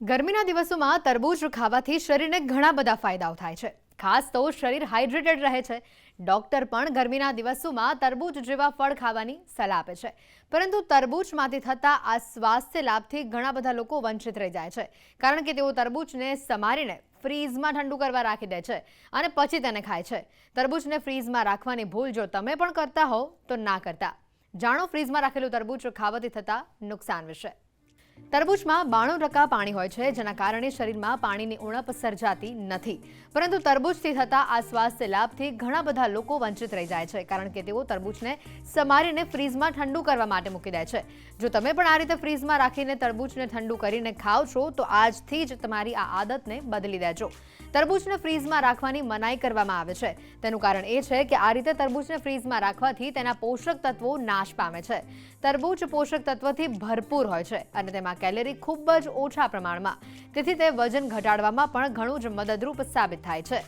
ગરમીના દિવસોમાં તરબૂચ ખાવાથી શરીરને ઘણા બધા ફાયદાઓ થાય છે. ખાસ તો શરીર હાઇડ્રેટેડ રહે છે. ડોક્ટર પણ ગરમીના દિવસોમાં તરબૂચ જેવા ફળ ખાવાની સલાહ આપે છે. પરંતુ તરબૂચમાંથી થતા આ સ્વાસ્થ્ય લાભથી ઘણા બધા લોકો વંચિત રહી જાય છે, કારણ કે તેઓ તરબૂચને સમારીને ફ્રીઝમાં ઠંડુ કરવા રાખી દે છે અને પછી તેને ખાય છે. તરબૂચને ફ્રીઝમાં રાખવાની ભૂલ જો તમે પણ કરતા હો તો ના કરતા. જાણો ફ્રીઝમાં રાખેલું તરબૂચ ખાવાથી થતા નુકસાન વિશે. તરબૂચમાં 92% પાણી હોય છે, જેના કારણે શરીરમાં પાણીની ઉણપ સર્જાતી નથી. પરંતુ તરબૂચથી થતા આ સ્વાસ્થ્ય લાભથી ઘણા બધા લોકો વંચિત રહી જાય છે, કારણ કે તેઓ તરબૂચને સમારીને ફ્રીઝમાં ઠંડુ કરવા માટે મૂકી દે છે. જો તમે પણ આ રીતે ફ્રીઝમાં રાખીને તરબૂચને ઠંડુ કરીને ખાઓ છો તો આજથી જ તમારી આ આદતને બદલી દેજો. તરબૂચને ફ્રીઝમાં રાખવાની મનાઈ કરવામાં આવે છે. તેનું કારણ એ છે કે આ રીતે તરબૂચને ફ્રીઝમાં રાખવાથી તેના પોષક તત્વો નાશ પામે છે. તરબૂચ પોષક તત્વથી ભરપૂર હોય છે અને તેમાં કેલરી ખૂબ જ ઓછા પ્રમાણમાં, તેથી તે વજન ઘટાડવામાં પણ ઘણું જ મદદરૂપ સાબિત થાય છે.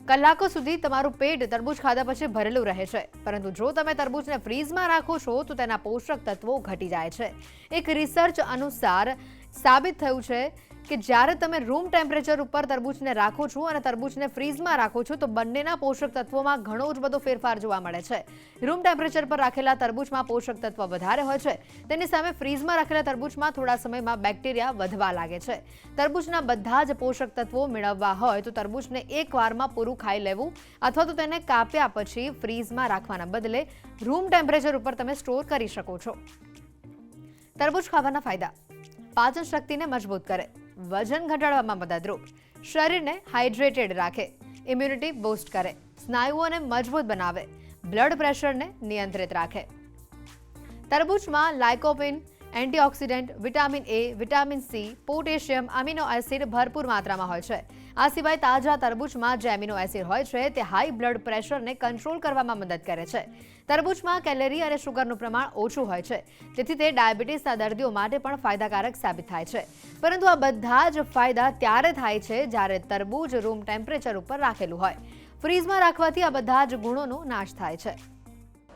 કલાકો સુધી તમારું પેટ તરબૂચ ખાધા પછી ભરેલું રહે છે, પરંતુ જો તમે તરબૂચને ફ્રીઝમાં રાખો છો તો તેના પોષક તત્વો ઘટી જાય છે. એક રિસર્ચ અનુસાર સાબિત થયું છે કે જ્યારે તમે રૂમ ટેમ્પરેચર ઉપર તરબૂચને રાખો છો અને તરબૂચને ફ્રીઝમાં રાખો છો તો બંનેના પોષક તત્વોમાં ઘણો જ બધો ફેરફાર જોવા મળે છે. રૂમ ટેમ્પરેચર પર રાખેલા તરબૂચમાં પોષક તત્વ વધારે હોય છે, તેની સામે ફ્રીઝમાં રાખેલા તરબૂચમાં થોડા સમયમાં બેક્ટેરિયા વધવા લાગે છે. તરબૂચના બધા જ પોષક તત્વો મેળવવા હોય તો તરબૂચને એકવારમાં પૂરું ખાઈ લેવું અથવા તો તેને કાપ્યા પછી ફ્રીઝમાં રાખવાના બદલે રૂમ ટેમ્પરેચર ઉપર તમે સ્ટોર કરી શકો છો. તરબૂચ ખાવાના ફાયદા: પાચન શક્તિને મજબૂત કરે, વજન ઘટાડવામાં મદદરૂપ, શરીરને હાઇડ્રેટેડ રાખે, ઇમ્યુનિટી બૂસ્ટ કરે, સ્નાયુઓને મજબૂત બનાવે, બ્લડ પ્રેશરને નિયંત્રિત રાખે. તરબૂચમાં lycopene, antioxidant, vitamin A, vitamin C, potassium, amino acid ભરપૂર માત્રામાં હોય છે. આ સિવાય તાજા તરબૂચમાં જે એમિનો એસિડ હોય છે તે હાઈ બ્લડ પ્રેશરને કંટ્રોલ કરવામાં મદદ કરે છે. તરબૂચમાં કેલરી અને શુગરનું પ્રમાણ ઓછું હોય છે, તેથી તે ડાયાબિટીસના દર્દીઓ માટે પણ ફાયદાકારક સાબિત થાય છે. પરંતુ આ બધા જ ફાયદા ત્યારે થાય છે જ્યારે તરબૂચ રૂમ ટેમ્પરેચર ઉપર રાખેલું હોય. ફ્રીઝમાં રાખવાથી આ બધા જ ગુણોનો નાશ થાય છે.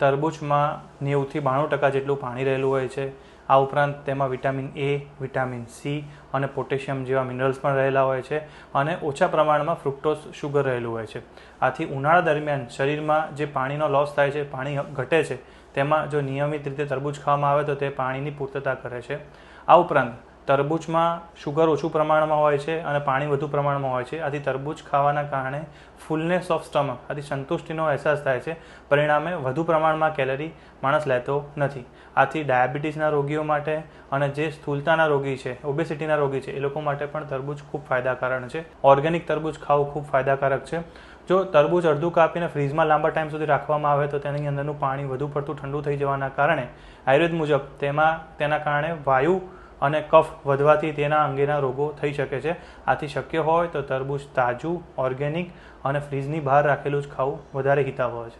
તરબૂચમાં 90થી 92% જેટલું પાણી રહેલું હોય છે. આ ઉપરાંત તેમાં વિટામિન એ, વિટામિન સી અને પોટેશિયમ જેવા મિનરલ્સ પણ રહેલા હોય છે અને ઓછા પ્રમાણમાં ફ્રુક્ટોઝ શુગર રહેલું હોય છે. આથી ઉનાળા દરમિયાન શરીરમાં જે પાણીનો લોસ થાય છે, પાણી ઘટે છે, તેમાં જો નિયમિત રીતે તરબૂચ ખાવામાં આવે તો તે પાણીની પૂર્તતા કરે છે. આ ઉપરાંત તરબૂચમાં શુગર ઓછું પ્રમાણમાં હોય છે અને પાણી વધુ પ્રમાણમાં હોય છે. આથી તરબૂચ ખાવાના કારણે ફૂલનેસ ઓફ સ્ટમક, આથી સંતુષ્ટિનો અહેસાસ થાય છે. પરિણામે વધુ પ્રમાણમાં કેલરી માણસ લેતો નથી. આથી ડાયાબિટીસના રોગીઓ માટે અને જે સ્થૂળતાના રોગી છે, ઓબેસિટીના રોગી છે, એ લોકો માટે પણ તરબૂચ ખૂબ ફાયદાકારક છે. ઓર્ગેનિક તરબૂચ ખાવું ખૂબ ફાયદાકારક છે. જો તરબૂચ અડધું કાપીને ફ્રીઝમાં લાંબા ટાઈમ સુધી રાખવામાં આવે તો તેની અંદરનું પાણી વધુ પડતું ઠંડુ થઈ જવાના કારણે આયુર્વેદ મુજબ તેના કારણે વાયુ અને કફ વધવાથી તેના અંગેના રોગો થઈ શકે છે. આથી શક્ય હોય તો તરબૂચ તાજું, ઓર્ગેનિક અને ફ્રીઝની બહાર રાખેલું જ ખાવું વધારે હિતાવહ છે.